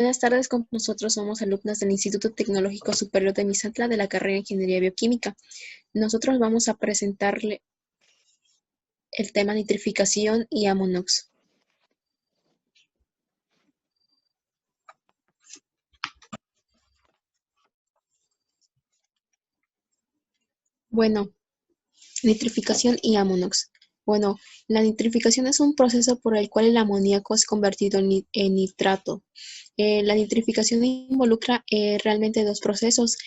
Buenas tardes, con nosotros somos alumnas del Instituto Tecnológico Superior de Misantla de la carrera de Ingeniería Bioquímica. Nosotros vamos a presentarle el tema nitrificación y amonox. Bueno, nitrificación y amonox. Bueno, la nitrificación es un proceso por el cual el amoníaco es convertido en nitrato. La nitrificación involucra realmente dos procesos.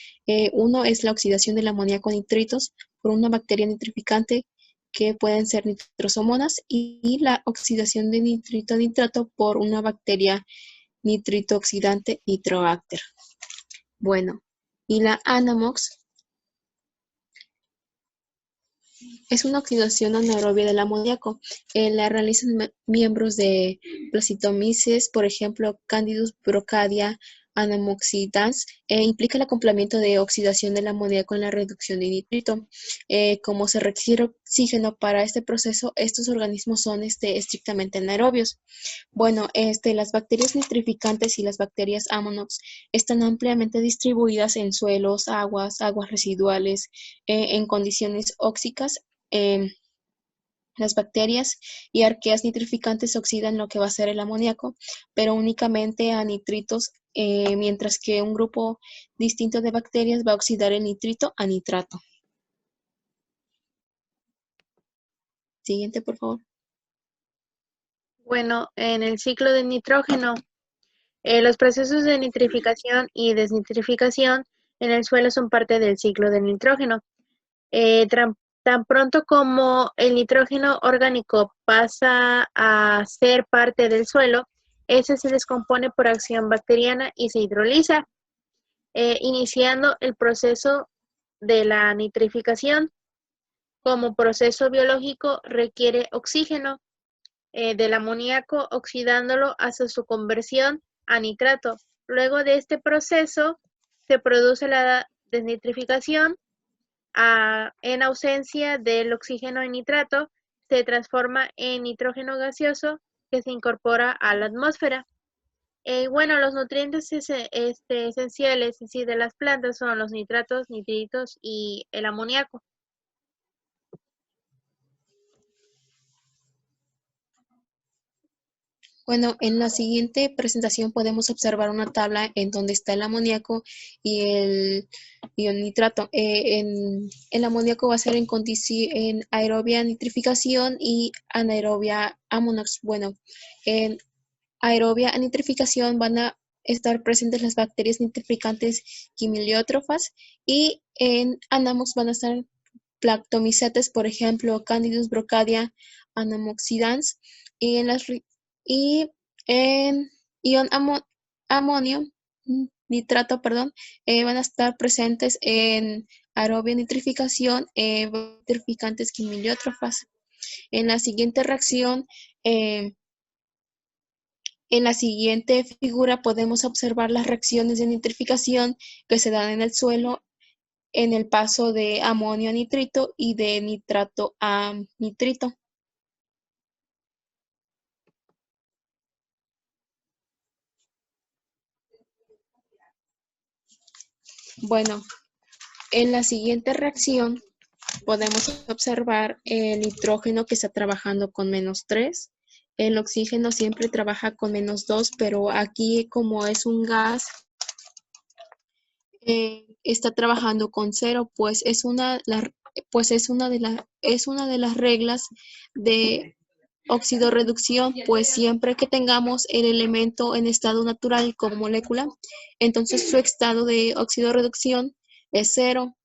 Uno es la oxidación del amoníaco a nitritos por una bacteria nitrificante que pueden ser nitrosomonas y la oxidación de nitrito a nitrato por una bacteria nitrito oxidante Nitrobacter. Bueno, y la anamox es una oxidación anaerobia del amoníaco. La realizan miembros de Placidomyces, por ejemplo, Candidus brocadia anamoxidans. Implica el acoplamiento de oxidación del amoníaco en la reducción de nitrito. Como se requiere oxígeno para este proceso, estos organismos son estrictamente anaerobios. Bueno, las bacterias nitrificantes y las bacterias amonox están ampliamente distribuidas en suelos, aguas residuales, en condiciones óxicas. Las bacterias y arqueas nitrificantes oxidan lo que va a ser el amoníaco, pero únicamente a nitritos, mientras que un grupo distinto de bacterias va a oxidar el nitrito a nitrato. Siguiente, por favor. Bueno, en el ciclo de nitrógeno, los procesos de nitrificación y desnitrificación en el suelo son parte del ciclo del nitrógeno. Tan pronto como el nitrógeno orgánico pasa a ser parte del suelo, ese se descompone por acción bacteriana y se hidroliza, iniciando el proceso de la nitrificación. Como proceso biológico requiere oxígeno del amoníaco, oxidándolo hasta su conversión a nitrato. Luego de este proceso se produce la desnitrificación. En ausencia del oxígeno en nitrato, se transforma en nitrógeno gaseoso que se incorpora a la atmósfera. Bueno, los nutrientes esenciales de las plantas son los nitratos, nitritos y el amoníaco. Bueno, en la siguiente presentación podemos observar una tabla en donde está el amoníaco y el nitrato. El amoníaco va a ser en aerobia nitrificación y anaerobia amonox. Bueno, en aerobia nitrificación van a estar presentes las bacterias nitrificantes quimiliótrofas y en anamox van a estar Plactomycetes, por ejemplo, Candidus brocadia anamoxidans, y en ion amonio, nitrato, perdón, van a estar presentes en aerobia nitrificación, nitrificantes quimiliótrofas. En la siguiente reacción, en la siguiente figura podemos observar las reacciones de nitrificación que se dan en el suelo en el paso de amonio a nitrito y de nitrato a nitrito. Bueno, en la siguiente reacción podemos observar el nitrógeno que está trabajando con -3. El oxígeno siempre trabaja con -2, pero aquí como es un gas, está trabajando con 0, pues es una de las reglas de oxidorreducción, pues siempre que tengamos el elemento en estado natural como molécula, entonces su estado de oxidorreducción es 0,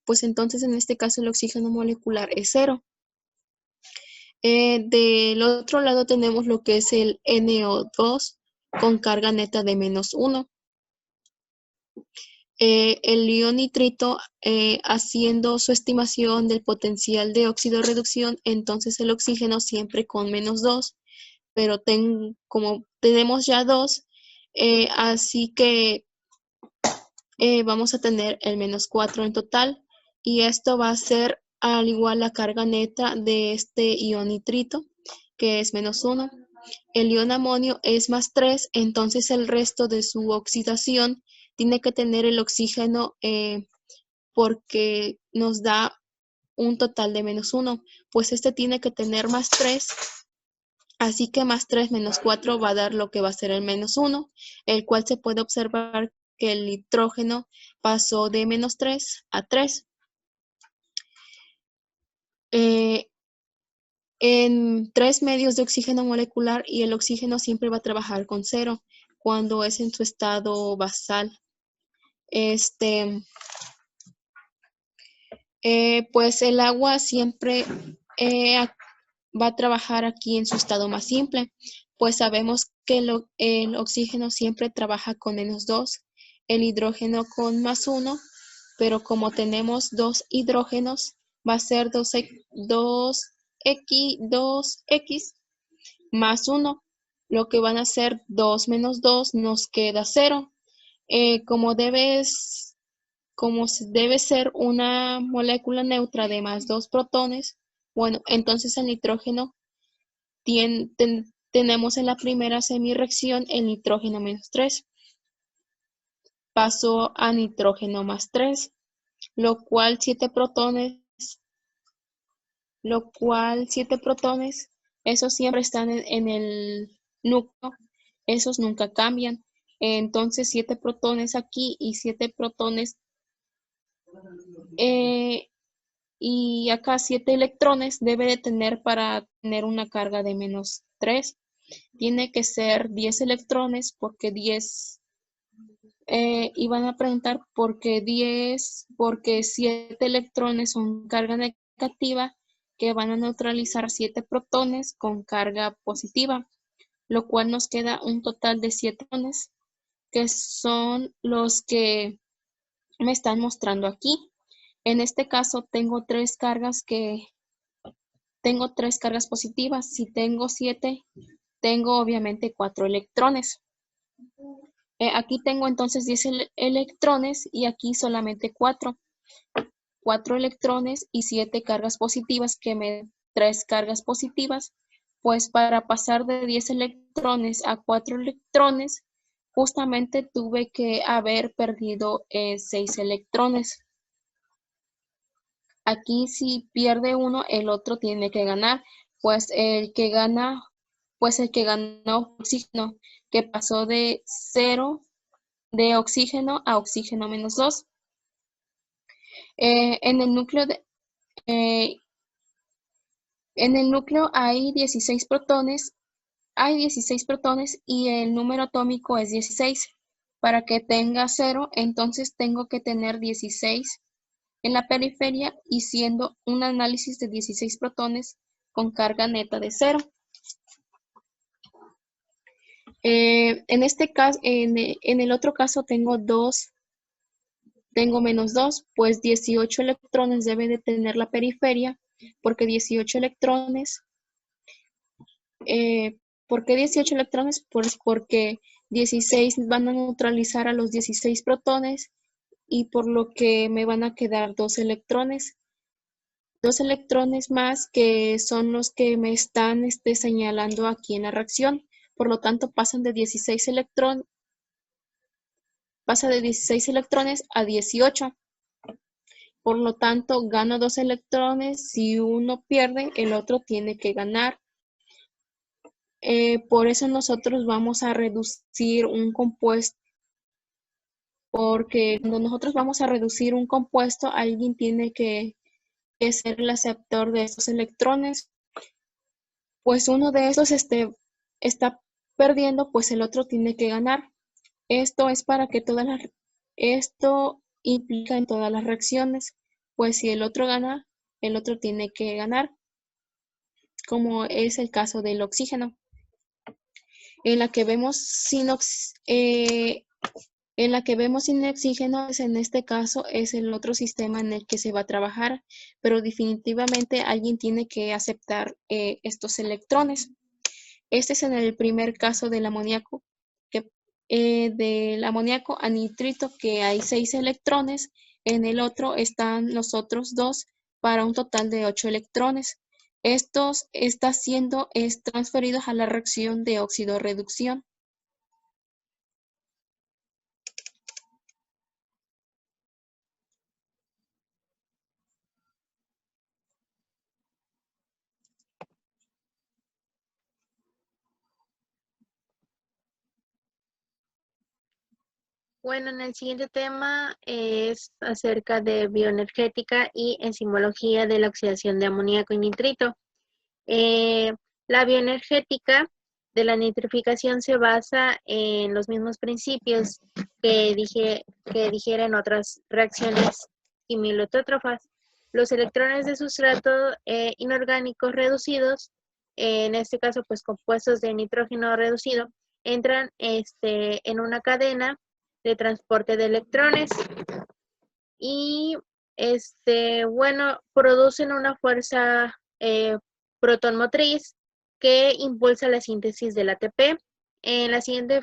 pues entonces en este caso el oxígeno molecular es 0. Del otro lado tenemos lo que es el NO2 con carga neta de -1. El ion nitrito, haciendo su estimación del potencial de oxidorreducción, entonces el oxígeno siempre con -2, pero como tenemos ya 2, así que vamos a tener el -4 en total, y esto va a ser al igual la carga neta de este ion nitrito, que es -1. el ion amonio es +3, entonces el resto de su oxidación tiene que tener el oxígeno porque nos da un total de -1, pues este tiene que tener +3, así que +3 menos 4 va a dar lo que va a ser el -1, el cual se puede observar que el nitrógeno pasó de -3 a 3. En 3 medios de oxígeno molecular y el oxígeno siempre va a trabajar con 0 cuando es en su estado basal. Pues el agua siempre va a trabajar aquí en su estado más simple, pues sabemos que el oxígeno siempre trabaja con -2, el hidrógeno con +1, pero como tenemos 2 hidrógenos, va a ser 2x más 1, lo que van a ser 2 menos 2, nos queda 0. Como debe ser una molécula neutra de +2 protones, bueno, entonces el nitrógeno tenemos en la primera semirreacción el nitrógeno -3, pasó a nitrógeno +3, lo cual 7 protones, esos siempre están en el núcleo, esos nunca cambian. Entonces 7 protones aquí y 7 protones y acá 7 electrones debe de tener para tener una carga de -3. Tiene que ser 10 electrones porque 10, y van a preguntar por qué 10, porque 7 electrones son carga negativa que van a neutralizar 7 protones con carga positiva, lo cual nos queda un total de 7 electrones, que son los que me están mostrando aquí. En este caso tengo 3 cargas positivas. Si tengo 7, tengo obviamente 4 electrones. Aquí tengo entonces 10 electrones y aquí solamente 4. 4 electrones y 7 cargas positivas que me dan 3 cargas positivas. Pues para pasar de 10 electrones a 4 electrones, justamente tuve que haber perdido 6 electrones. Aquí si pierde uno, el otro tiene que ganar, pues el que ganó oxígeno, que pasó de 0 de oxígeno a oxígeno -2. En el núcleo hay 16 protones, y el número atómico es 16. Para que tenga 0, entonces tengo que tener 16 en la periferia y siendo un análisis de 16 protones con carga neta de 0. En este caso, en el otro caso tengo -2, pues 18 electrones debe de tener la periferia, porque 18 electrones, ¿por qué 18 electrones? Pues porque 16 van a neutralizar a los 16 protones y por lo que me van a quedar 2 electrones. 2 electrones más que son los que me están señalando aquí en la reacción. Por lo tanto, pasa de 16 electrones a 18. Por lo tanto, gano 2 electrones. Si uno pierde, el otro tiene que ganar. Por eso nosotros vamos a reducir un compuesto. Porque cuando nosotros vamos a reducir un compuesto, alguien tiene que ser el aceptor de estos electrones. Pues uno de estos está perdiendo, pues el otro tiene que ganar. Esto es para que esto implica en todas las reacciones, pues si el otro gana, el otro tiene que ganar, como es el caso del oxígeno. En la que vemos sin oxígeno, en este caso es el otro sistema en el que se va a trabajar, pero definitivamente alguien tiene que aceptar estos electrones. Este es en el primer caso del amoníaco, del amoníaco anitrito, que hay 6 electrones. En el otro están los otros 2 para un total de 8 electrones. Estos están siendo transferidos a la reacción de óxido-reducción. Bueno, en el siguiente tema es acerca de bioenergética y enzimología de la oxidación de amoníaco y nitrito. Eh, la bioenergética de la nitrificación se basa en los mismos principios que digieren otras reacciones quimilotótrofas. Los electrones de sustrato inorgánicos reducidos, en este caso pues compuestos de nitrógeno reducido, entran en una cadena de transporte de electrones y bueno, producen una fuerza protonmotriz que impulsa la síntesis del ATP. En la siguiente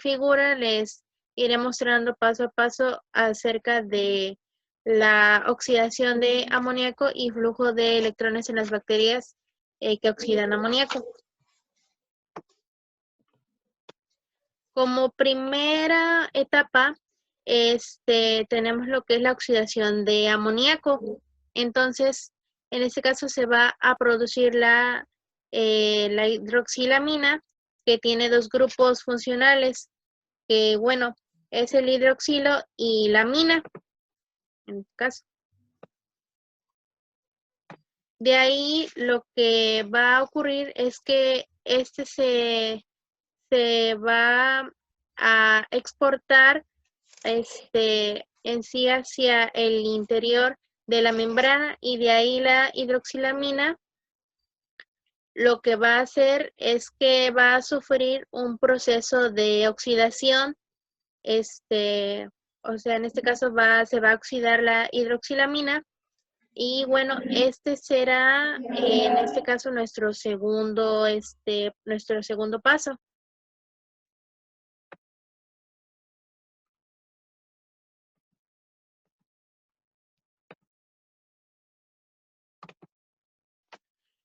figura les iré mostrando paso a paso acerca de la oxidación de amoníaco y flujo de electrones en las bacterias que oxidan amoníaco. Como primera etapa, tenemos lo que es la oxidación de amoníaco. Entonces, en este caso se va a producir la hidroxilamina, que tiene dos grupos funcionales, que bueno, es el hidroxilo y la amina, en este caso. De ahí lo que va a ocurrir es que se va a exportar en sí hacia el interior de la membrana, y de ahí la hidroxilamina lo que va a hacer es que va a sufrir un proceso de oxidación, o sea, en este caso se va a oxidar la hidroxilamina, y bueno, este será en este caso nuestro segundo paso.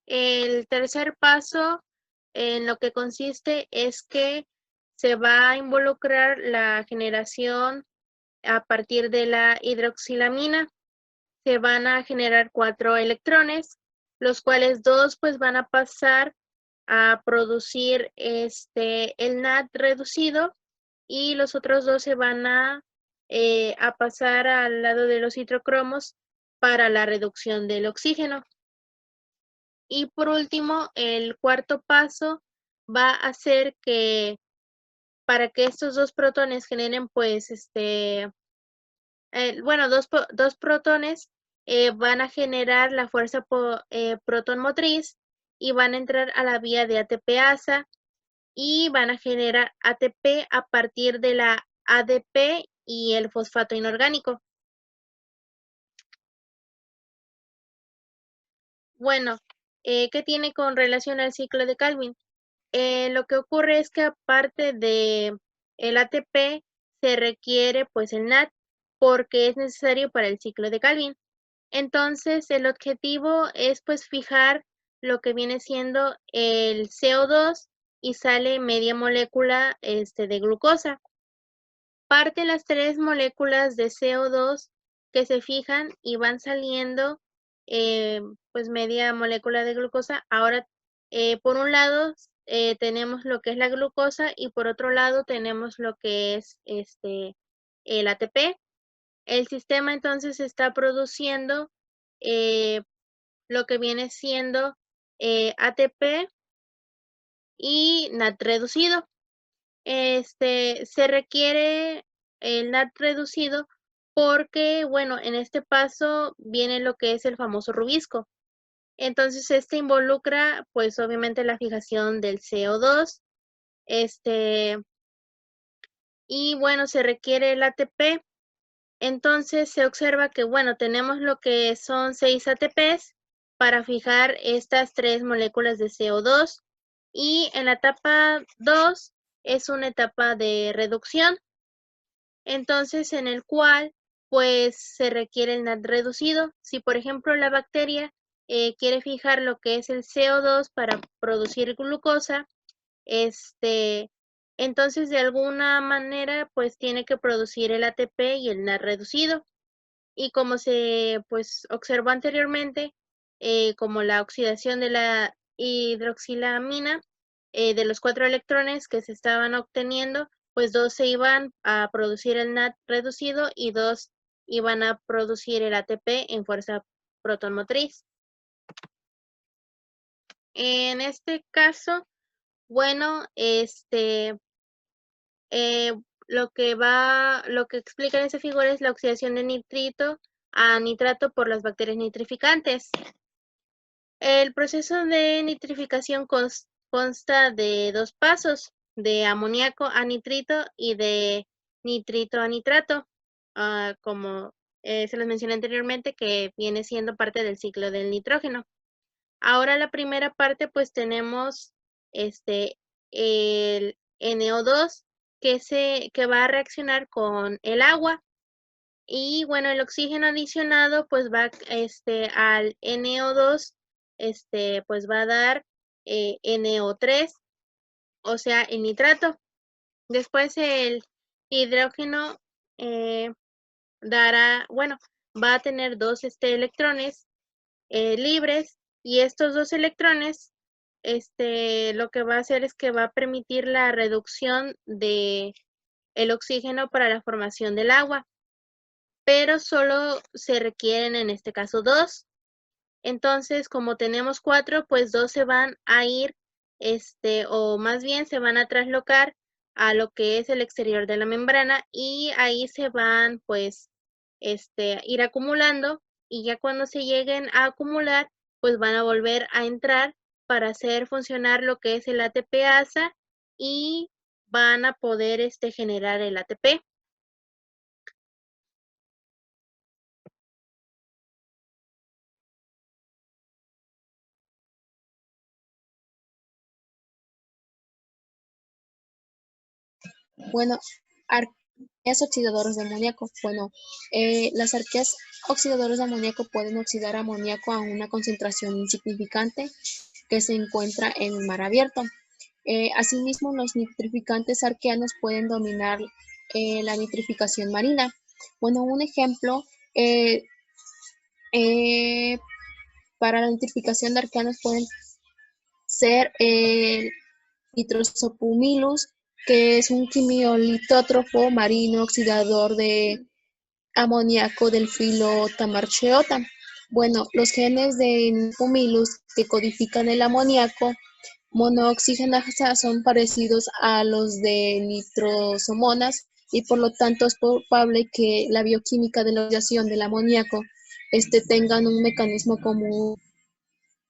El tercer paso en lo que consiste es que se va a involucrar la generación a partir de la hidroxilamina. Se van a generar 4 electrones, los cuales 2 pues van a pasar a producir el NAD reducido, y los otros 2 se van a pasar al lado de los citrocromos para la reducción del oxígeno. Y por último, el cuarto paso va a ser que para que estos dos protones generen, pues, bueno, dos protones van a generar la fuerza protonmotriz y van a entrar a la vía de ATP-ASA y van a generar ATP a partir de la ADP y el fosfato inorgánico. Bueno, ¿qué tiene con relación al ciclo de Calvin? Lo que ocurre es que aparte de el ATP se requiere pues el NAD, porque es necesario para el ciclo de Calvin. Entonces el objetivo es pues fijar lo que viene siendo el CO2 y sale media molécula de glucosa. Parte las 3 moléculas de CO2 que se fijan y van saliendo pues media molécula de glucosa. Ahora, por un lado tenemos lo que es la glucosa, y por otro lado tenemos lo que es el ATP. El sistema entonces está produciendo lo que viene siendo ATP y NAD reducido. Se requiere el NAD reducido porque, bueno, en este paso viene lo que es el famoso rubisco. Entonces, este involucra, pues, obviamente la fijación del CO2, y bueno, se requiere el ATP. Entonces, se observa que, bueno, tenemos lo que son 6 ATPs para fijar estas 3 moléculas de CO2, y en la etapa 2 es una etapa de reducción, entonces en el cual pues se requiere el NAD reducido. Si por ejemplo la bacteria quiere fijar lo que es el CO2 para producir glucosa, entonces de alguna manera pues tiene que producir el ATP y el NAD reducido. Y como se pues observó anteriormente, como la oxidación de la hidroxilamina, de los 4 electrones que se estaban obteniendo, pues 2 se iban a producir el NAD reducido y 2 iban a producir el ATP en fuerza protonmotriz. En este caso, bueno, lo que explica en esta figura es la oxidación de nitrito a nitrato por las bacterias nitrificantes. El proceso de nitrificación consta de 2 pasos, de amoníaco a nitrito y de nitrito a nitrato, como se les mencioné anteriormente, que viene siendo parte del ciclo del nitrógeno. Ahora la primera parte, pues tenemos el NO2 que va a reaccionar con el agua. Y bueno, el oxígeno adicionado pues va al NO2, pues va a dar NO3, o sea, el nitrato. Después el hidrógeno va a tener 2 electrones libres, y estos 2 electrones lo que va a hacer es que va a permitir la reducción de el oxígeno para la formación del agua, pero solo se requieren en este caso 2. Entonces, como tenemos 4, pues 2 se van a ir, o más bien se van a traslocar a lo que es el exterior de la membrana, y ahí se van pues ir acumulando, y ya cuando se lleguen a acumular, pues van a volver a entrar para hacer funcionar lo que es el ATPasa, y van a poder generar el ATP. Bueno, arqueas oxidadoras de amoníaco. Bueno, las arqueas oxidadoras de amoníaco pueden oxidar amoníaco a una concentración insignificante que se encuentra en el mar abierto. Asimismo, los nitrificantes arqueanos pueden dominar la nitrificación marina. Bueno, un ejemplo para la nitrificación de arqueanos pueden ser Nitrosopumilus, que es un quimiolitótrofo marino oxidador de amoníaco del filo Tamarcheota. Bueno, los genes de Pumilus que codifican el amoníaco monooxigenasa son parecidos a los de nitrosomonas, y por lo tanto es probable que la bioquímica de la oxidación del amoníaco tengan un mecanismo común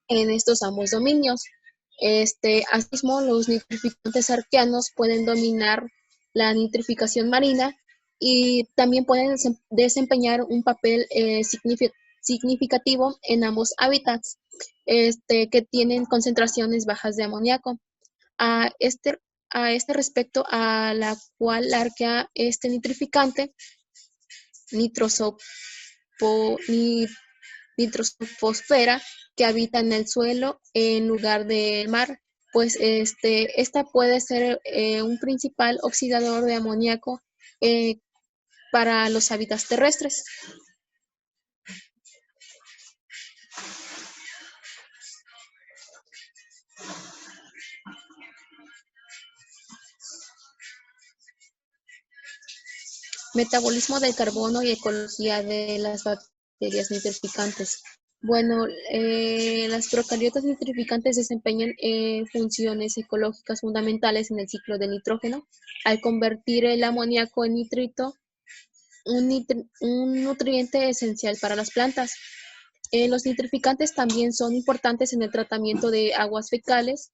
en estos ambos dominios. Asimismo, los nitrificantes arqueanos pueden dominar la nitrificación marina y también pueden desempeñar un papel significativo en ambos hábitats que tienen concentraciones bajas de amoníaco. A este, a este respecto, a la cual la arquea nitrificante nitrosofosfera, que habita en el suelo en lugar del mar, pues esta puede ser un principal oxidador de amoníaco para los hábitats terrestres. Metabolismo del carbono y ecología de las bacterias nitrificantes. Bueno, las procariotas nitrificantes desempeñan funciones ecológicas fundamentales en el ciclo del nitrógeno al convertir el amoníaco en nitrito, un nutriente esencial para las plantas. Los nitrificantes también son importantes en el tratamiento de aguas fecales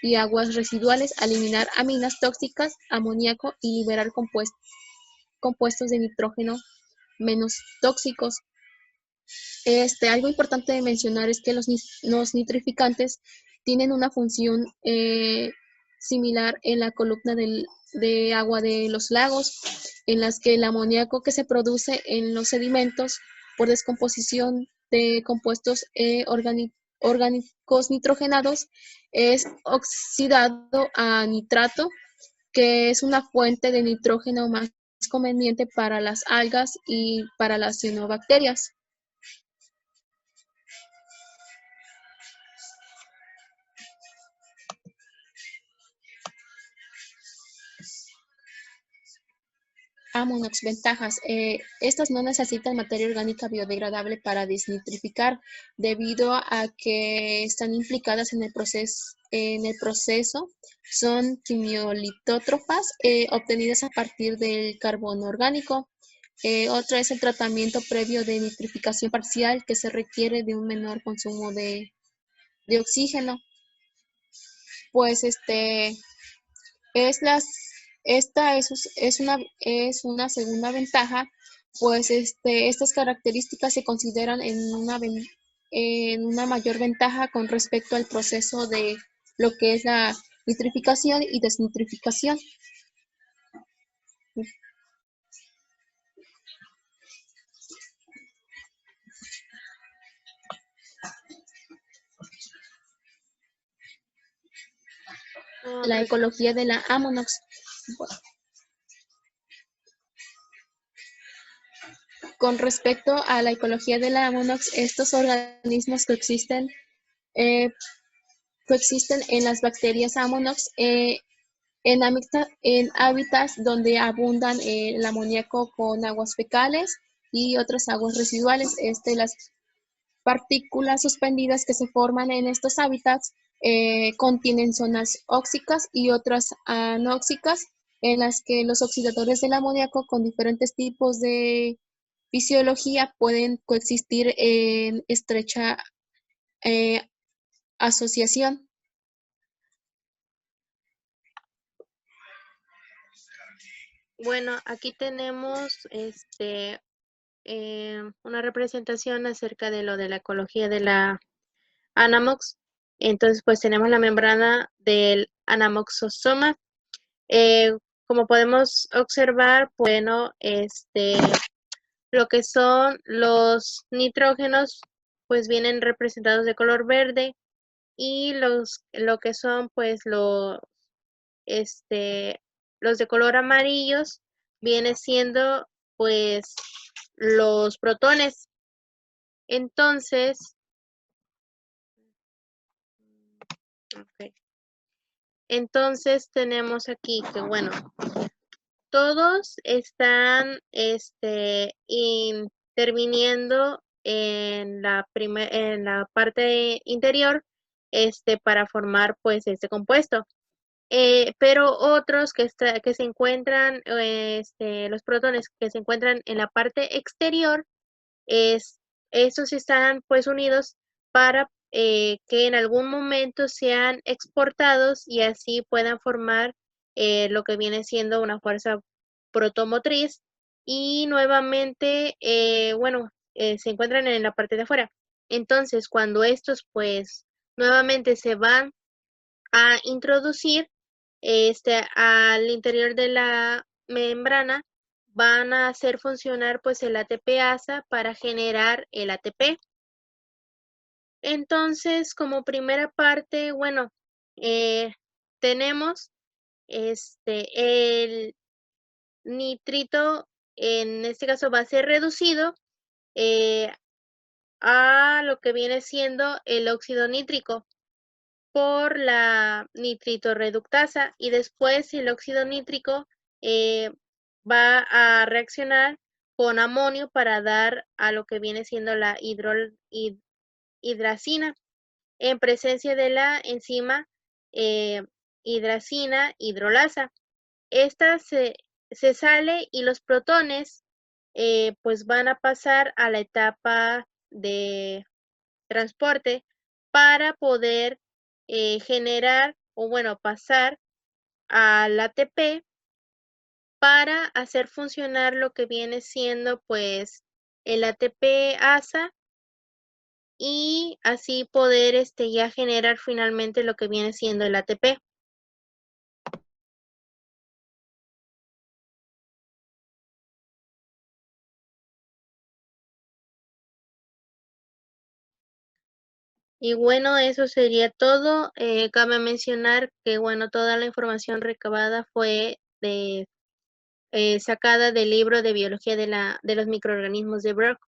y aguas residuales, al eliminar aminas tóxicas, amoníaco, y liberar compuestos de nitrógeno menos tóxicos. Algo importante de mencionar es que los nitrificantes tienen una función similar en la columna de agua de los lagos, en las que el amoníaco que se produce en los sedimentos por descomposición de compuestos orgánicos nitrogenados es oxidado a nitrato, que es una fuente de nitrógeno más conveniente para las algas y para las cianobacterias. Amonox, ventajas. Estas no necesitan materia orgánica biodegradable para desnitrificar, debido a que están implicadas en el proceso. Son quimiolitótrofas obtenidas a partir del carbono orgánico. Otra es el tratamiento previo de nitrificación parcial, que se requiere de un menor consumo de oxígeno. Pues es las, esta es una segunda ventaja, pues estas características se consideran en una mayor ventaja con respecto al proceso de lo que es la nitrificación y desnitrificación. La ecología de la Amonox. Con respecto a la ecología de la Amonox, estos organismos eh, coexisten en las bacterias Amonox en hábitats donde abundan el amoníaco con aguas fecales y otras aguas residuales. Las partículas suspendidas que se forman en estos hábitats contienen zonas óxicas y otras anóxicas, en las que los oxidadores del amoníaco con diferentes tipos de fisiología pueden coexistir en estrecha eh, asociación. Bueno, aquí tenemos una representación acerca de lo de la ecología de la Anamox. Entonces, pues tenemos la membrana del anamoxosoma. Como podemos observar, bueno, lo que son los nitrógenos, pues vienen representados de color verde, y lo que son, pues, los de color amarillos, viene siendo, pues, los protones. Entonces, okay. Entonces tenemos aquí que, bueno, todos están interviniendo en la parte interior para formar, pues, este compuesto. Pero otros que se encuentran, los protones que se encuentran en la parte exterior, estos están, pues, unidos para que en algún momento sean exportados y así puedan formar lo que viene siendo una fuerza protomotriz, y nuevamente, bueno, se encuentran en la parte de afuera. Entonces, cuando estos, pues, nuevamente se van a introducir al interior de la membrana, van a hacer funcionar, pues, el ATP-ASA para generar el ATP. Entonces, como primera parte, bueno, tenemos el nitrito, en este caso va a ser reducido eh, a lo que viene siendo el óxido nítrico por la nitritoreductasa, y después el óxido nítrico va a reaccionar con amonio para dar a lo que viene siendo la hidracina, en presencia de la enzima hidracina hidrolasa. Esta se sale y los protones pues van a pasar a la etapa de transporte para poder generar, o bueno, pasar al ATP para hacer funcionar lo que viene siendo, pues, el ATP-ASA, y así poder ya generar finalmente lo que viene siendo el ATP. Y bueno, eso sería todo. Cabe mencionar que, bueno, toda la información recabada fue sacada del libro de biología de los microorganismos de Brock.